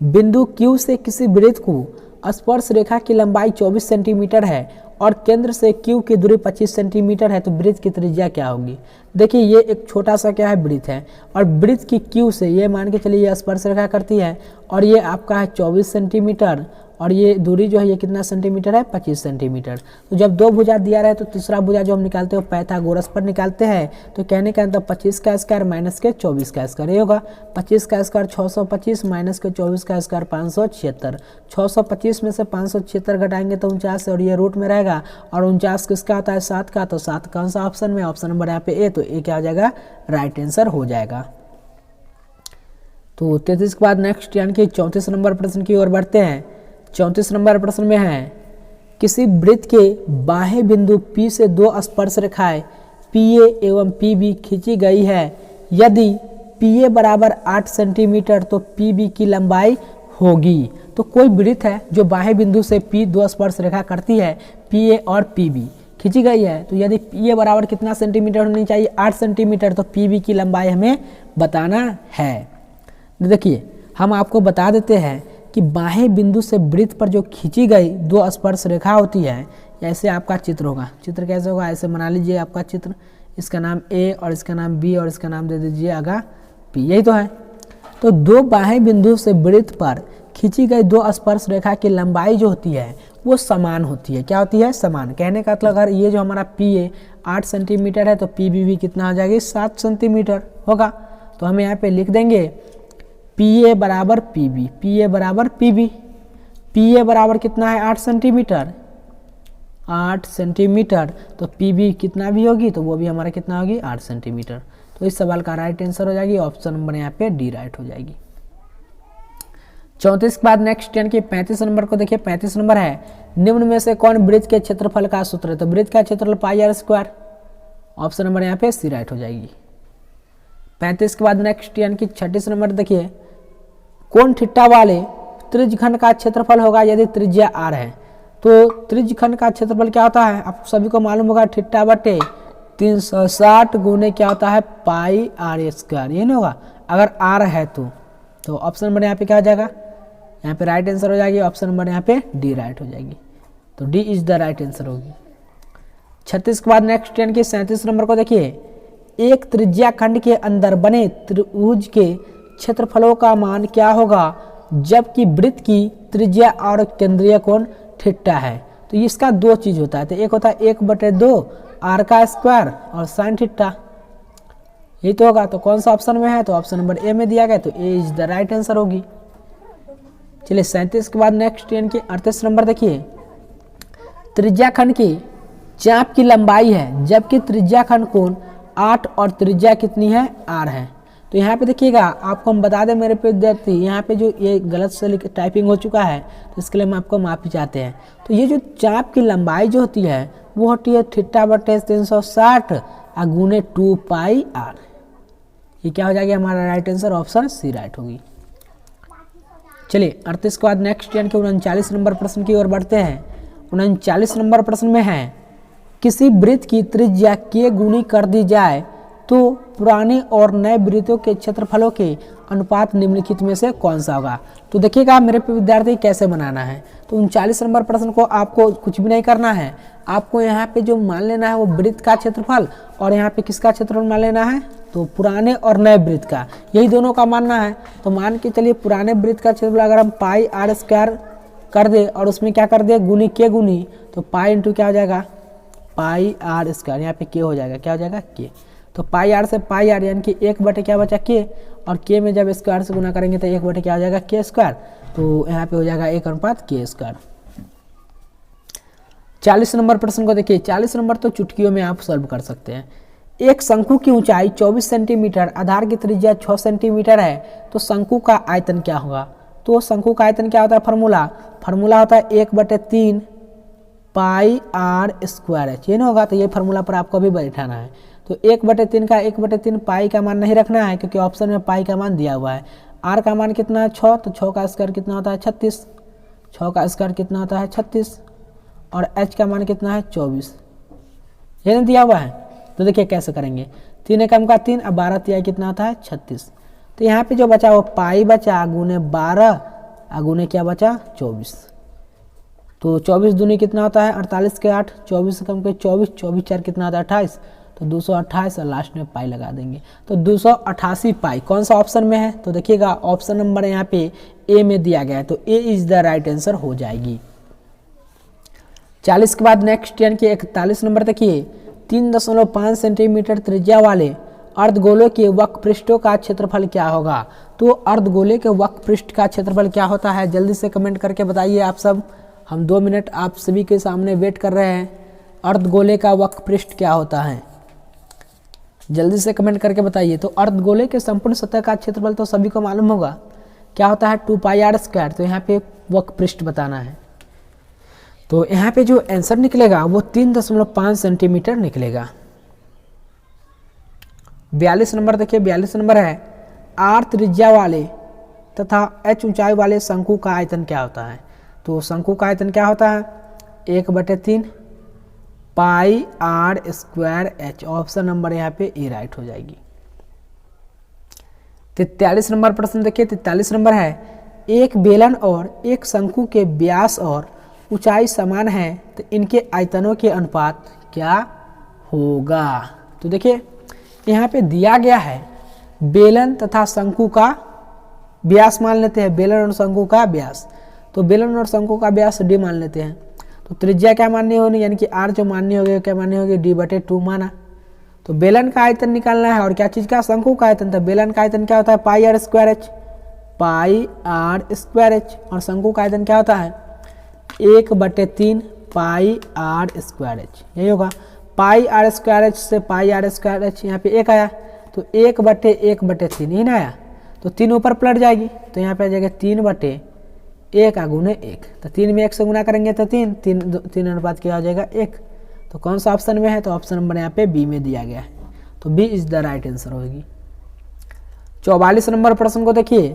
Speaker 1: बिंदु Q से किसी वृत्त को स्पर्श रेखा की लंबाई 24 सेंटीमीटर है और केंद्र से Q की दूरी 25 सेंटीमीटर है, तो वृत्त की त्रिज्या क्या होगी। देखिए ये एक छोटा सा क्या है, वृत्त है, और वृत्त की Q से ये मान के चलिए ये स्पर्श रेखा करती है और ये आपका है 24 सेंटीमीटर और ये दूरी जो है ये कितना सेंटीमीटर है, 25 सेंटीमीटर। तो जब 2 भुजा दिया रहे तो तीसरा भुजा जो हम निकालते हैं पाइथागोरस पर निकालते हैं। तो कहने का मतलब 25 का स्क्वायर माइनस के 24 का स्क्वायर, ये होगा 25 का स्क्वायर 625 माइनस के 24 का स्क्वायर 576। 625 में से 576 घटाएंगे तो 49 और ये रूट में रहेगा, और 49 किसका आता है, 7 का, तो 7 कौन सा ऑप्शन में, ऑप्शन नंबर यहाँ पे ए, तो ए क्या हो जाएगा, राइट आंसर हो जाएगा। तो 33 के बाद नेक्स्ट यानी कि 34 नंबर प्रश्न की ओर बढ़ते हैं। 34 नंबर प्रश्न में है किसी वृत्त के बाह्य बिंदु P से 2 स्पर्श रेखाएं PA एवं PB खींची गई है। यदि PA बराबर 8 सेंटीमीटर तो PB की लंबाई होगी। तो कोई वृत्त है जो बाह्य बिंदु से P 2 स्पर्श रेखा करती है, PA और PB खींची गई है, तो यदि PA बराबर कितना सेंटीमीटर होनी चाहिए, 8 सेंटीमीटर, तो PB की लंबाई हमें बताना है। देखिए हम आपको बता देते हैं कि बाहें बिंदु से वृत्त पर जो खींची गई दो स्पर्श रेखा होती है, ऐसे आपका चित्र होगा। चित्र कैसे होगा, ऐसे बना लीजिए आपका चित्र, इसका नाम ए और इसका नाम बी और इसका नाम दे दीजिए आगा पी, यही तो है। तो दो बाहें बिंदु से वृत्त पर खींची गई दो स्पर्श रेखा की लंबाई जो होती है वो समान होती है। क्या होती है, समान। कहने का मतलब अगर ये जो हमारा पी ए 8 सेंटीमीटर है तो पी बी भी कितना हो जाएगी, 7 सेंटीमीटर होगा। तो हम यहाँ पे लिख देंगे पी ए बराबर पी बी, पी ए बराबर पी बी। पी ए बराबर कितना है, 8 सेंटीमीटर, 8 सेंटीमीटर, तो पी बी कितना भी होगी तो वो भी हमारा कितना होगी, 8 सेंटीमीटर। तो इस सवाल का राइट आंसर हो जाएगी ऑप्शन नंबर यहाँ पे डी राइट हो जाएगी। 34 के बाद नेक्स्ट यानी कि 35 नंबर को देखिए। 35 नंबर है, निम्न में से कौन वृत्त के क्षेत्रफल का सूत्र है। तो वृत्त का क्षेत्रफल पाई आर स्क्वायर, ऑप्शन नंबर यहाँ पे सी राइट हो जाएगी। 35 के बाद नेक्स्ट यानी कि 36 नंबर देखिए, कौन थीटा वाले त्रिज्यखंड का क्षेत्रफल होगा यदि त्रिज्या आर है। तो त्रिज्यखंड का क्षेत्रफल क्या होता है, आप सभी को मालूम होगा, थीटा बटे 360 गुने क्या होता है, पाई आर स्क्वायर, ये नहीं होगा अगर आर है तो ऑप्शन नंबर यहाँ पे क्या हो जाएगा, यहाँ पे राइट आंसर हो जाएगी ऑप्शन नंबर यहाँ पे डी राइट हो जाएगी। तो D is the right answer होगी। 36 के बाद नेक्स्ट यानी कि 37 नंबर को देखिए, एक त्रिज्या खंड के अंदर बने त्रिभुज के क्षेत्रफलों का मान क्या होगा जबकि वृत्त की त्रिज्या और केंद्रीय कोण थीटा है। तो इसका दो चीज होता है, तो एक होता है 1/2 आर का स्क्वायर और साइन थीटा, यही तो होगा। तो कौन सा ऑप्शन में है, तो ऑप्शन नंबर ए में दिया गया, तो ए इज द राइट आंसर होगी। चलिए 37 के बाद नेक्स्ट यानी कि 38 नंबर देखिए, त्रिज्या खंड की चाप की लंबाई है जबकि त्रिज्या खंड कोण 8 और त्रिज्या कितनी है, आर है। तो यहाँ पे देखिएगा, आपको हम बता दें मेरे विद्यार्थी, यहाँ पे जो ये गलत से टाइपिंग हो चुका है तो इसके लिए हम आपको माफी चाहते हैं। तो ये जो चाप की लंबाई जो होती है वो होती है थीटा बटे 360 गुने 2 पाई आर। ये क्या हो जाएगा हमारा right answer, option C right होगी। चलिए 38 के बाद नेक्स्ट यानी कि 39 नंबर प्रश्न की ओर बढ़ते हैं। 39 नंबर प्रश्न में है, किसी वृत्त की त्रिज्या के गुनी कर दी जाए तो पुराने और नए वृत्तों के क्षेत्रफलों के अनुपात निम्नलिखित में से कौन सा होगा। तो देखिएगा मेरे विद्यार्थी कैसे बनाना है। तो 39 नंबर प्रश्न को आपको कुछ भी नहीं करना है, आपको यहाँ पे जो मान लेना है वो वृत्त का क्षेत्रफल और यहाँ पे किसका क्षेत्रफल मान लेना है, तो पुराने और नए वृत्त का, यही दोनों का मानना है। तो मान के चलिए पुराने वृत्त का क्षेत्रफल अगर हम पाई आर स्क्वायर कर दे और उसमें क्या कर दे गुनी के गुनी, तो पाई इंटू क्या हो जाएगा, पाई आर स्क्वायर, यहाँ पे के हो जाएगा, क्या हो जाएगा के। तो पाई आर से पाई आर यानी कि 1 बटे क्या बचा के, और के में जब स्क्वायर से गुना करेंगे तो 1 बटे क्या हो जाएगा के स्क्वायर, तो यहाँ पे हो जाएगा 1 अनुपात के स्क्वायर। 40 नंबर प्रश्न को देखिए। 40 नंबर तो चुटकियों में आप सॉल्व कर सकते हैं। एक शंकु की ऊंचाई 24 सेंटीमीटर, आधार की त्रिज्या 6 सेंटीमीटर है, तो शंकु का आयतन क्या होगा। तो शंकु का आयतन क्या होता है, फार्मूला होता है 1/3 पाई आर स्क्वायर एच, ये ना होगा। तो ये फार्मूला पर आपको भी बैठाना है। तो 1/3 का 1/3 पाई का मान नहीं रखना है क्योंकि ऑप्शन में पाई का मान दिया हुआ है। आर का मान कितना है 6, तो 6 का स्क्वायर कितना होता है 36, 6 का स्क्वायर कितना होता है 36, और एच का मान कितना है 24, ये नहीं दिया हुआ है। तो देखिए कैसे करेंगे, 3 एकम का 3, अब 12 तिहाई कितना होता है 36। तो यहाँ पे जो बचा वो पाई बचा गुने 12 गुने क्या बचा 24। तो 24 दूनी कितना होता है 48 के 8, 24 कम के 24, 24 4 कितना होता है 28, तो 228 और लास्ट में पाई लगा देंगे। तो 288 पाई कौन सा ऑप्शन में है, तो देखिएगा ऑप्शन नंबर यहाँ पे ए में दिया गया है, तो ए इज द राइट आंसर हो जाएगी। 40 के बाद नेक्स्ट यानी कि 41 नंबर देखिए। 3.5 सेंटीमीटर त्रिज्या वाले अर्धगोले के वक्र पृष्ठों का क्षेत्रफल क्या होगा। तो अर्धगोले के वक्र पृष्ठ का क्षेत्रफल क्या होता है, जल्दी से कमेंट करके बताइए आप सब। हम 2 मिनट आप सभी के सामने वेट कर रहे हैं। अर्धगोले का वक्र पृष्ठ क्या होता है, जल्दी से कमेंट करके बताइए। तो अर्धगोले के संपूर्ण सतह का क्षेत्रफल तो सभी को मालूम होगा, क्या होता है 2 पाई आर स्क्वायर। तो यहाँ पे वक्र पृष्ठ बताना है। तो यहाँ पे जो आंसर निकलेगा वो 3.5 सेंटीमीटर निकलेगा। 42 नंबर देखिए। 42 नंबर है, आर त्रिज्या वाले तथा एच ऊंचाई वाले शंकु का आयतन क्या होता है। तो शंकु का आयतन क्या होता है 1/3 pi r square h, option number यहाँ पे ए राइट हो जाएगी। 43 नंबर प्रश्न देखिए। 43 नंबर है, एक बेलन और एक शंकु के व्यास और ऊंचाई समान है तो इनके आयतनों के अनुपात क्या होगा। तो देखिए यहाँ पे दिया गया है बेलन तथा शंकु का व्यास मान लेते हैं, बेलन और शंकु का व्यास। तो बेलन और शंकु का व्यास d मान लेते हैं। तो त्रिज्या क्या माननी होगी, यानी कि r जो माननी होगी क्या माननी होगी, d/2 माना। तो बेलन का आयतन निकालना है और क्या चीज़ का, शंकु का आयतन। तो बेलन का आयतन क्या होता है, πr²h, πr²h। और शंकु का आयतन क्या होता है, 1/3 πr²h। यही होगा, πr²h से πr²h यहाँ पे 1 आया तो 1/1/3 ही ना आया, तो 3 ऊपर पलट जाएगी। तो यहाँ पे आ जाएगा 3/1 गुने 1। तो 3 में 1 से गुना करेंगे तो 3 अनुपात क्या हो जाएगा 1। तो कौन सा ऑप्शन में है, तो ऑप्शन नंबर यहाँ पे बी में दिया गया है। तो B is the right answer होगी। 44 नंबर प्रश्न को देखिए,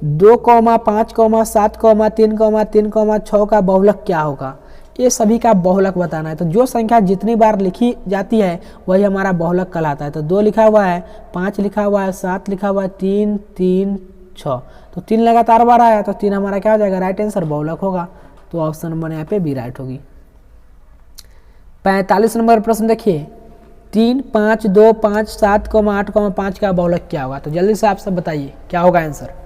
Speaker 1: 2, 5, 7, 3, 3, 6 का बहुलक क्या होगा। ये सभी का बहुलक बताना है। तो जो संख्या जितनी बार लिखी जाती है वही हमारा बहुलक कहलाता है। तो 2 लिखा हुआ है, 5 लिखा हुआ है, 7 लिखा हुआ है, 3, 3, 6। तो 3 लगातार बार आया तो 3 हमारा क्या हो जाएगा, राइट आंसर बहुलक होगा। तो ऑप्शन नंबर यहाँ पे बी राइट होगी। 45 नंबर प्रश्न देखिए, 3, 5, 2, 5, 7, 8, 5 का बहुलक क्या होगा। तो जल्दी से आप सब बताइए क्या होगा आंसर।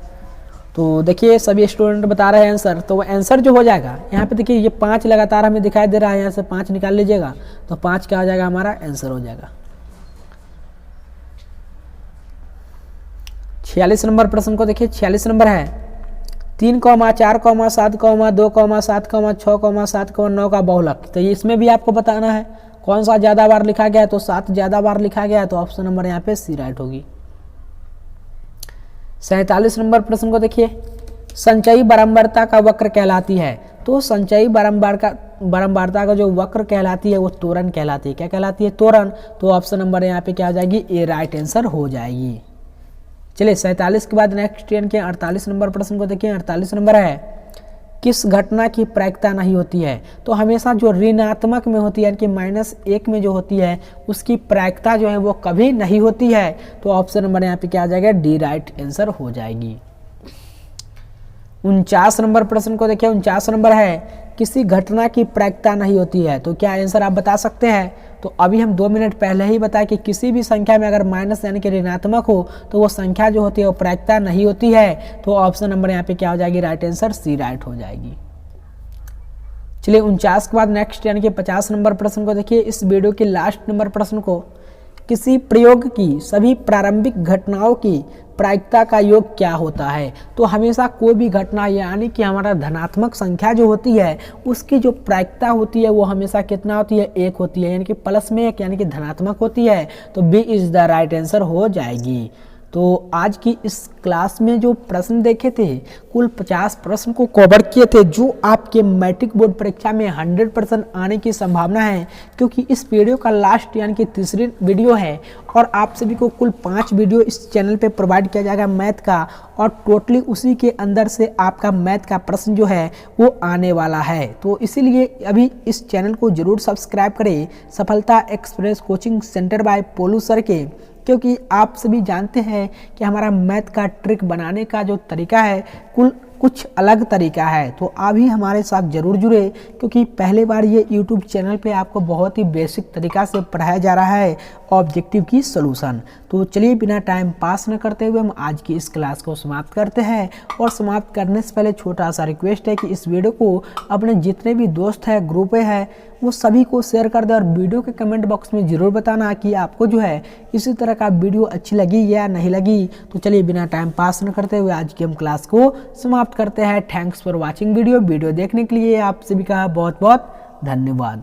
Speaker 1: तो देखिए सभी स्टूडेंट बता रहे हैं आंसर। तो आंसर जो हो जाएगा यहाँ पे देखिए, ये 5 लगातार हमें दिखाई दे रहा है, यहाँ से 5 निकाल लीजिएगा तो 5 क्या हो जाएगा, हमारा आंसर हो जाएगा। 46 नंबर प्रश्न को देखिए, 46 नंबर है 3, 4, 7, 2, 7, 6, 7, 9 का बहुलक। तो इसमें भी आपको बताना है कौन सा ज़्यादा बार लिखा गया है। तो 7 ज़्यादा बार लिखा गया है, तो ऑप्शन नंबर यहाँ पे सी राइट होगी। 47 नंबर प्रश्न को देखिए, संचयी बारंबारता का वक्र कहलाती है। तो संचयी बारंबारता का जो वक्र कहलाती है वो त्वरण कहलाती है। क्या कहलाती है, त्वरण। तो ऑप्शन नंबर यहाँ पे क्या आ जाएगी, ए राइट आंसर हो जाएगी। चलिए 47 के बाद नेक्स्ट यानी कि 48 नंबर प्रश्न को देखिए। 48 नंबर है, किस घटना की प्रायिकता नहीं होती है। तो हमेशा जो ऋणात्मक में होती है यानी कि -1 में जो होती है उसकी प्रायिकता जो है वो कभी नहीं होती है। तो ऑप्शन नंबर यहाँ पे क्या आ जाएगा, डी राइट आंसर हो जाएगी। 49 नंबर प्रश्न को देखिए। 49 नंबर है, किसी घटना की प्रायिकता नहीं होती है। तो क्या आंसर आप बता सकते हैं। तो अभी हम 2 मिनट पहले ही बताया कि किसी भी संख्या में अगर माइनस यानी कि ऋणात्मक हो तो वो संख्या जो होती है वो प्रायिकता नहीं होती है। तो ऑप्शन नंबर यहाँ पे क्या हो जाएगी, राइट आंसर सी राइट हो जाएगी। चलिए 49 के बाद नेक्स्ट यानी कि 50 नंबर प्रश्न को देखिए। इस वीडियो के लास्ट नंबर प्रश्न को, किसी प्रयोग की सभी प्रारंभिक घटनाओं की प्रायिकता का योग क्या होता है। तो हमेशा कोई भी घटना यानी कि हमारा धनात्मक संख्या जो होती है उसकी जो प्रायिकता होती है वो हमेशा कितना होती है, 1 होती है, यानी कि +1 यानी कि धनात्मक होती है। तो B is the right answer हो जाएगी। तो आज की इस क्लास में जो प्रश्न देखे थे कुल 50 प्रश्न को कवर किए थे जो आपके मैट्रिक बोर्ड परीक्षा में 100% आने की संभावना है, क्योंकि इस वीडियो का लास्ट यानी कि तीसरी वीडियो है और आप सभी को कुल 5 वीडियो इस चैनल पे प्रोवाइड किया जाएगा मैथ का, और टोटली उसी के अंदर से आपका मैथ का प्रश्न जो है वो आने वाला है। तो इसीलिए अभी इस चैनल को जरूर सब्सक्राइब करें, Safalta express coaching centre by Polu sir के, क्योंकि आप सभी जानते हैं कि हमारा मैथ का ट्रिक बनाने का जो तरीका है कुछ अलग तरीका है। तो आप भी हमारे साथ जरूर जुड़े, क्योंकि पहले बार ये यूट्यूब चैनल पे आपको बहुत ही बेसिक तरीका से पढ़ाया जा रहा है ऑब्जेक्टिव की सॉल्यूशन। तो चलिए बिना टाइम पास न करते हुए हम आज की इस क्लास को समाप्त करते हैं। और समाप्त करने से पहले छोटा सा रिक्वेस्ट है कि इस वीडियो को अपने जितने भी दोस्त हैं, ग्रुप हैं, वो सभी को शेयर कर दें और वीडियो के कमेंट बॉक्स में ज़रूर बताना कि आपको जो है इसी तरह का वीडियो अच्छी लगी या नहीं लगी। तो चलिए बिना टाइम पास न करते हुए आज की हम क्लास को समाप्त करते हैं। थैंक्स फॉर वॉचिंग वीडियो देखने के लिए आप सभी का बहुत बहुत धन्यवाद।